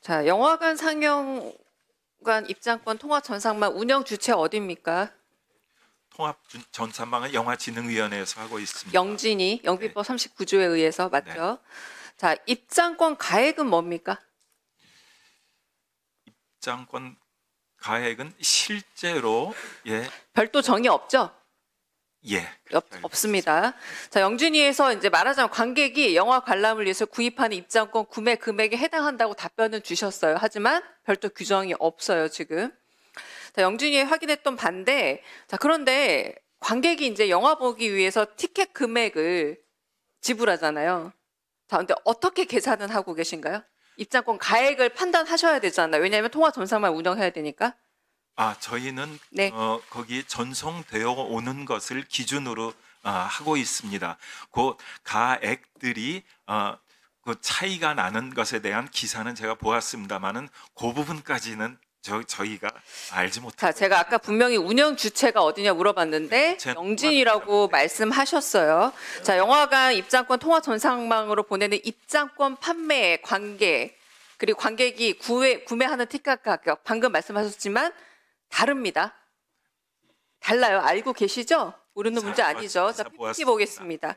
자, 영화관 상영관 입장권 통합 전상만 운영 주체 어디입니까? 통합 전산망은 영화진흥위원회에서 하고 있습니다. 영진이 영비법 39조에 의해서 맞죠? 자, 입장권 가액은 뭡니까? 입장권 가액은 실제로 별도 정의 없죠? 그렇게 없습니다. 자, 영진위에서 이제 말하자면 관객이 영화 관람을 위해서 구입하는 입장권 구매 금액에 해당한다고 답변은 주셨어요. 하지만 별도 규정이 없어요, 지금. 자, 영진위에 확인했던 반대. 자, 그런데 관객이 이제 영화 보기 위해서 티켓 금액을 지불하잖아요. 자, 근데 어떻게 계산은 하고 계신가요? 입장권 가액을 판단하셔야 되잖아요. 왜냐하면 통화 전산만 운영해야 되니까. 저희는 네. 거기 전송되어 오는 것을 기준으로 하고 있습니다. 그 가액들이 그 차이가 나는 것에 대한 기사는 제가 보았습니다만은 그 부분까지는 저희가 알지 못합니다. 자, 제가 아까 분명히 운영 주체가 어디냐 물어봤는데 영진이라고 말씀하셨어요. 자, 영화관 입장권 통화 전상망으로 보내는 입장권 판매 관계 그리고 관객이 구매하는 티켓 가격 방금 말씀하셨지만 다릅니다. 달라요. 알고 계시죠? 모르는 문제 아니죠. 자, PPT 보겠습니다.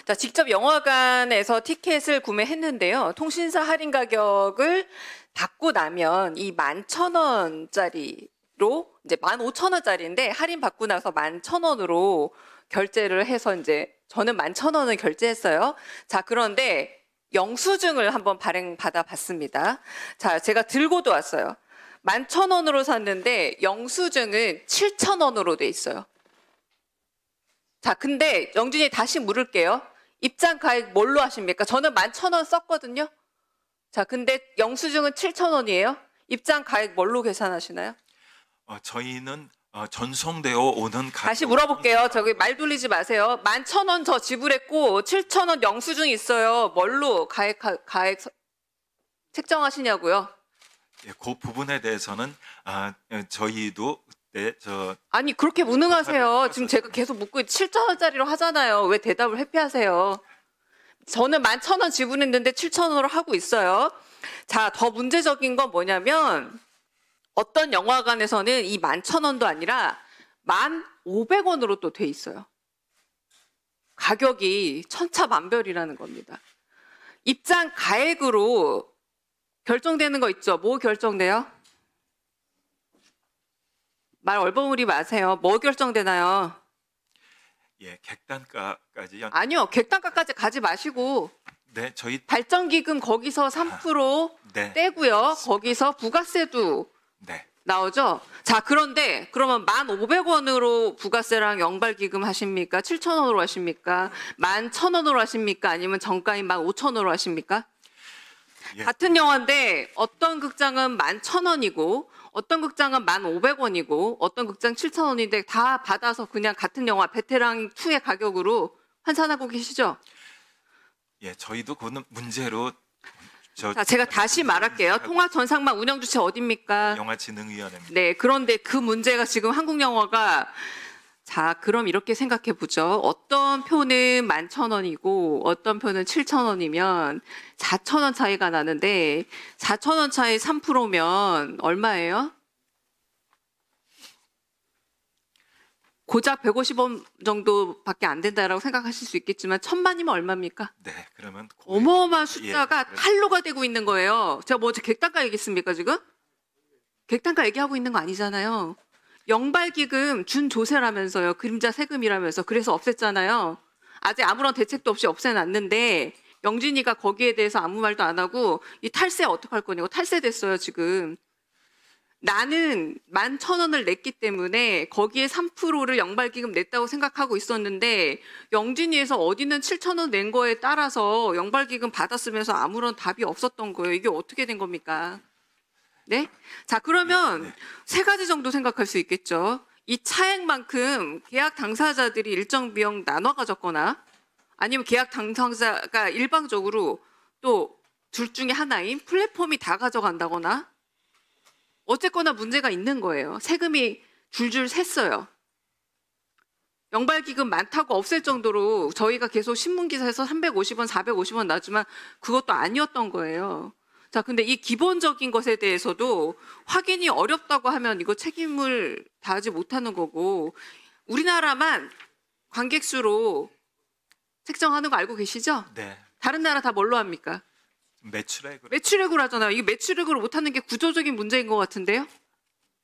자, 직접 영화관에서 티켓을 구매했는데요. 통신사 할인 가격을 받고 나면 이 11,000원짜리로 이제 15,000원짜리인데 할인 받고 나서 11,000원으로 결제를 해서 이제 저는 11,000원을 결제했어요. 자, 그런데 영수증을 한번 발행받아 봤습니다. 자, 제가 들고도 왔어요. 11,000원으로 샀는데 영수증은 7,000원으로 돼 있어요. 자, 근데 영진이 다시 물을게요. 입장 가액 뭘로 하십니까? 저는 11,000원 썼거든요. 자, 근데 영수증은 7,000원이에요. 입장 가액 뭘로 계산하시나요? 저희는 전송되어 오는 가격. 다시 물어볼게요. 저기 말 돌리지 마세요. 11,000원 저 지불했고 7,000원 영수증 있어요. 뭘로 가액 책정하시냐고요? 그 부분에 대해서는 저희도 아니 그렇게 무능하세요. 지금 제가 계속 묻고 7,000원짜리로 하잖아요. 왜 대답을 회피하세요? 저는 11,000원 지불했는데 7,000원으로 하고 있어요. 자, 더 문제적인 건 뭐냐면 어떤 영화관에서는 이 11,000원도 아니라 1,500원으로 또 돼 있어요. 가격이 천차만별이라는 겁니다. 입장 가액으로 결정되는 거 있죠? 뭐 결정돼요? 말 얼버무리 마세요. 뭐 결정되나요? 객단가까지. 아니요, 객단가까지 가지 마시고. 네, 저희 발전기금 거기서 3% 떼고요. 거기서 부가세도 나오죠. 자, 그런데 그러면 1,500원으로 부가세랑 영발기금 하십니까? 7,000원으로 하십니까? 11,000원으로 하십니까? 아니면 정가인 15,000원으로 하십니까? 같은 영화인데 어떤 극장은 11,000원이고 어떤 극장은 1,500원이고 어떤 극장 7,000원인데 다 받아서 그냥 같은 영화 베테랑 2의 가격으로 환산하고 계시죠? 저희도 그거는 문제로 자, 제가 다시 말할게요. 통합 전상망 운영 주체 어디입니까? 영화진흥위원회입니다. 네, 그런데 그 문제가 지금 한국 영화가 자, 그럼 이렇게 생각해 보죠. 어떤 표는 11,000원이고 어떤 표는 7,000원이면 4,000원 차이가 나는데 4,000원 차이 3%면 얼마예요? 고작 150원 정도밖에 안 된다라고 생각하실 수 있겠지만 1,000만이면 얼마입니까? 네, 그러면 어마어마한 숫자가 탄로가 되고 있는 거예요. 제가 뭐 어제 객단가 얘기했습니까 지금? 객단가 얘기하고 있는 거 아니잖아요. 영발기금 준조세라면서요. 그림자 세금이라면서. 그래서 없앴잖아요. 아직 아무런 대책도 없이 없애놨는데 영진이가 거기에 대해서 아무 말도 안 하고 이 탈세 어떡할 거냐고. 탈세됐어요 지금. 나는 11,000원을 냈기 때문에 거기에 3%를 영발기금 냈다고 생각하고 있었는데 영진이에서 어디는 7,000원 낸 거에 따라서 영발기금 받았으면서 아무런 답이 없었던 거예요. 이게 어떻게 된 겁니까? 네? 자, 그러면 세 가지 정도 생각할 수 있겠죠. 이 차액만큼 계약 당사자들이 일정 비용 나눠 가졌거나 아니면 계약 당사자가 일방적으로 또 둘 중에 하나인 플랫폼이 다 가져간다거나 어쨌거나 문제가 있는 거예요. 세금이 줄줄 샜어요. 영발기금 많다고 없앨 정도로 저희가 계속 신문기사에서 350원, 450원 나지만 그것도 아니었던 거예요. 자, 근데 이 기본적인 것에 대해서도 확인이 어렵다고 하면 이거 책임을 다하지 못하는 거고, 우리나라만 관객 수로 책정하는 거 알고 계시죠? 네. 다른 나라 다 뭘로 합니까? 매출액으로. 매출액으로 하잖아요. 이게 매출액으로 못하는 게 구조적인 문제인 것 같은데요?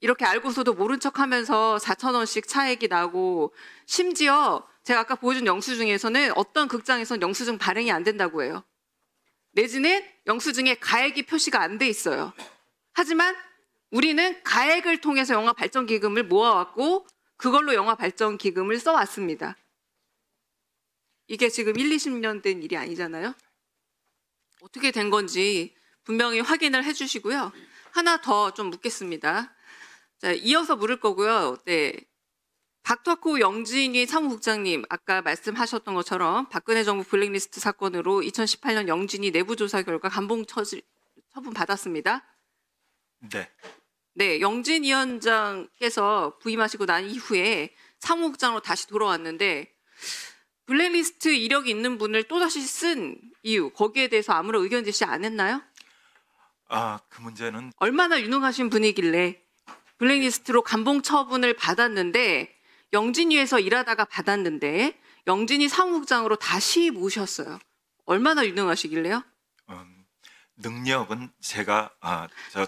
이렇게 알고서도 모른 척하면서 4,000원씩 차액이 나고, 심지어 제가 아까 보여준 영수증에서는 어떤 극장에서는 영수증 발행이 안 된다고 해요. 내지는 영수증에 가액이 표시가 안 돼 있어요. 하지만 우리는 가액을 통해서 영화 발전 기금을 모아왔고 그걸로 영화 발전 기금을 써왔습니다. 이게 지금 1, 20년 된 일이 아니잖아요. 어떻게 된 건지 분명히 확인을 해주시고요. 하나 더 좀 묻겠습니다. 자, 이어서 물을 거고요. 네. 박덕호 영진위 사무국장님, 아까 말씀하셨던 것처럼 박근혜 정부 블랙리스트 사건으로 2018년 영진위 내부조사 결과 감봉 처분 받았습니다. 네. 네, 영진 위원장께서 부임하시고 난 이후에 사무국장으로 다시 돌아왔는데 블랙리스트 이력이 있는 분을 또다시 쓴 이유, 거기에 대해서 아무런 의견 제시 안 했나요? 그 문제는 얼마나 유능하신 분이길래 블랙리스트로 감봉 처분을 받았는데 영진위에서 일하다가 받았는데 영진위 사무국장으로 다시 모셨어요. 얼마나 유능하시길래요? 능력은 제가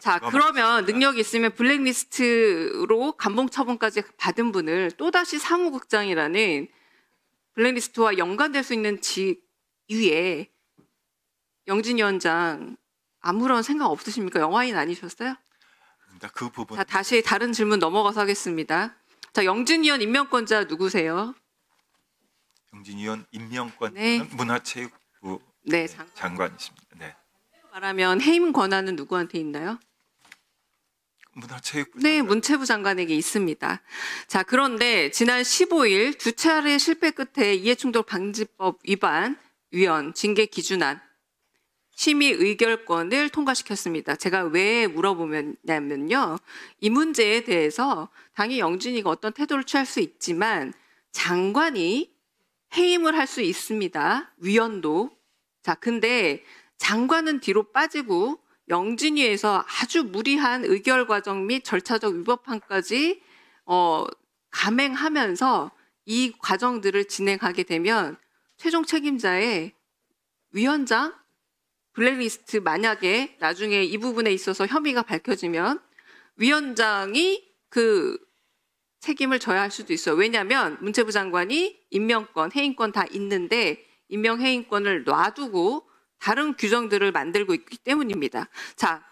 자, 그러면 능력이 있으면 블랙리스트로 감봉 처분까지 받은 분을 또다시 사무국장이라는 블랙리스트와 연관될 수 있는 직위에 영진 위원장 아무런 생각 없으십니까? 영화인 아니셨어요? 그 부분. 자, 다시 다른 질문 넘어가서 하겠습니다. 자, 영진 위원 임명권자 누구세요? 영진 위원 임명권 네. 문화체육부 네, 장관이십니다. 네. 말하면 해임 권한은 누구한테 있나요? 문화체육부. 네, 문체부 장관에게 있습니다. 자, 그런데 지난 15일 두 차례 실패 끝에 이해충돌 방지법 위반 위헌 징계 기준안 심의 의결권을 통과시켰습니다. 제가 왜 물어보냐면요. 이 문제에 대해서 당연히 영진이가 어떤 태도를 취할 수 있지만 장관이 해임을 할 수 있습니다. 위원도. 자, 근데 장관은 뒤로 빠지고 영진위에서 아주 무리한 의결 과정 및 절차적 위법함까지 감행하면서 이 과정들을 진행하게 되면 최종 책임자의 위원장 블랙리스트 만약에 나중에 이 부분에 있어서 혐의가 밝혀지면 위원장이 그 책임을 져야 할 수도 있어요. 왜냐하면 문체부 장관이 임명권, 해임권 다 있는데 임명, 해임권을 놔두고 다른 규정들을 만들고 있기 때문입니다. 자,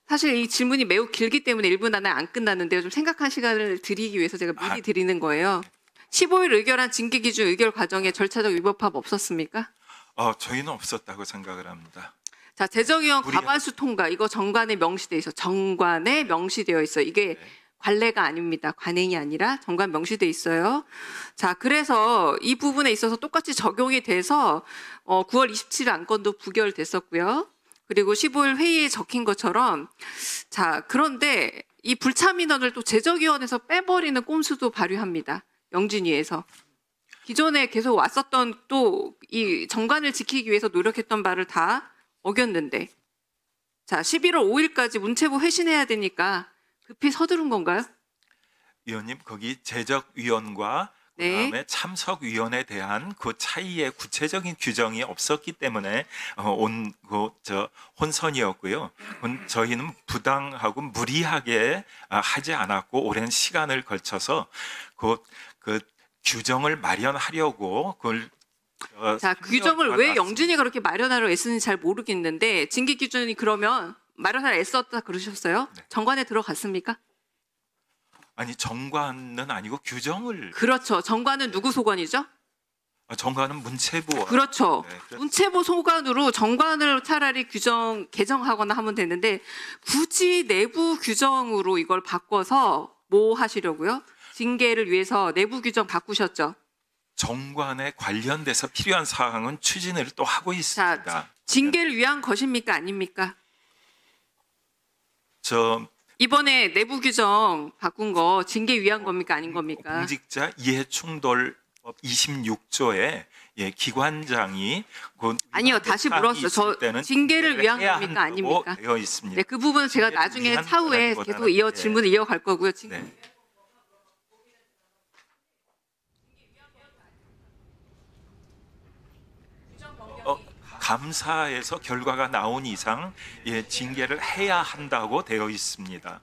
사실 이 질문이 매우 길기 때문에 1분 안에 안 끝났는데요. 좀 생각한 시간을 드리기 위해서 제가 미리 드리는 거예요. 15일 의결한 징계 기준 의결 과정에 절차적 위법함 없었습니까? 저희는 없었다고 생각을 합니다. 자, 재정위원 과반수 통과 이거 정관에 명시되어 있어. 정관에 명시되어 있어. 이게 관례가 아닙니다. 관행이 아니라 정관 명시되어 있어요. 자, 그래서 이 부분에 있어서 똑같이 적용이 돼서 9월 27일 안건도 부결됐었고요. 그리고 15일 회의에 적힌 것처럼 자, 그런데 이 불참 인원을 또 재정위원회에서 빼버리는 꼼수도 발휘합니다. 영진위에서. 기존에 계속 왔었던 또 이 정관을 지키기 위해서 노력했던 바를 다 어겼는데 자 11월 5일까지 문체부 회신해야 되니까 급히 서두른 건가요? 위원님 거기 제적위원과 네. 그다음에 참석위원에 대한 그 차이의 구체적인 규정이 없었기 때문에 혼선이었고요. 저희는 부당하고 무리하게 하지 않았고 오랜 시간을 걸쳐서 그 규정을 마련하려고 그걸 자, 규정을 왜 영진이가 그렇게 마련하려 애쓰는지 잘 모르겠는데 징계 기준이 그러면 마련하려 애썼다 그러셨어요? 네. 정관에 들어갔습니까? 아니 정관은 아니고 규정을. 그렇죠. 정관은 누구 소관이죠? 정관은 문체부. 그렇죠. 네, 문체부 소관으로 정관을 차라리 개정하거나 하면 되는데 굳이 내부 규정으로 이걸 바꿔서 뭐 하시려고요? 징계를 위해서 내부 규정 바꾸셨죠? 정관에 관련돼서 필요한 사항은 추진을 또 하고 있습니다. 자, 징계를 위한 것입니까? 아닙니까? 이번에 내부 규정 바꾼 거 징계 위한 겁니까? 아닌 겁니까? 공직자 이해충돌법 26조에 예, 기관장이 아니요, 다시 물었어요. 저 징계를 위한 겁니까 아닙니까? 되어 있습니다. 네, 그 부분은 제가 나중에 차후에 계속 질문을 이어갈 거고요. 네. 감사에서 결과가 나온 이상 예, 징계를 해야 한다고 되어 있습니다.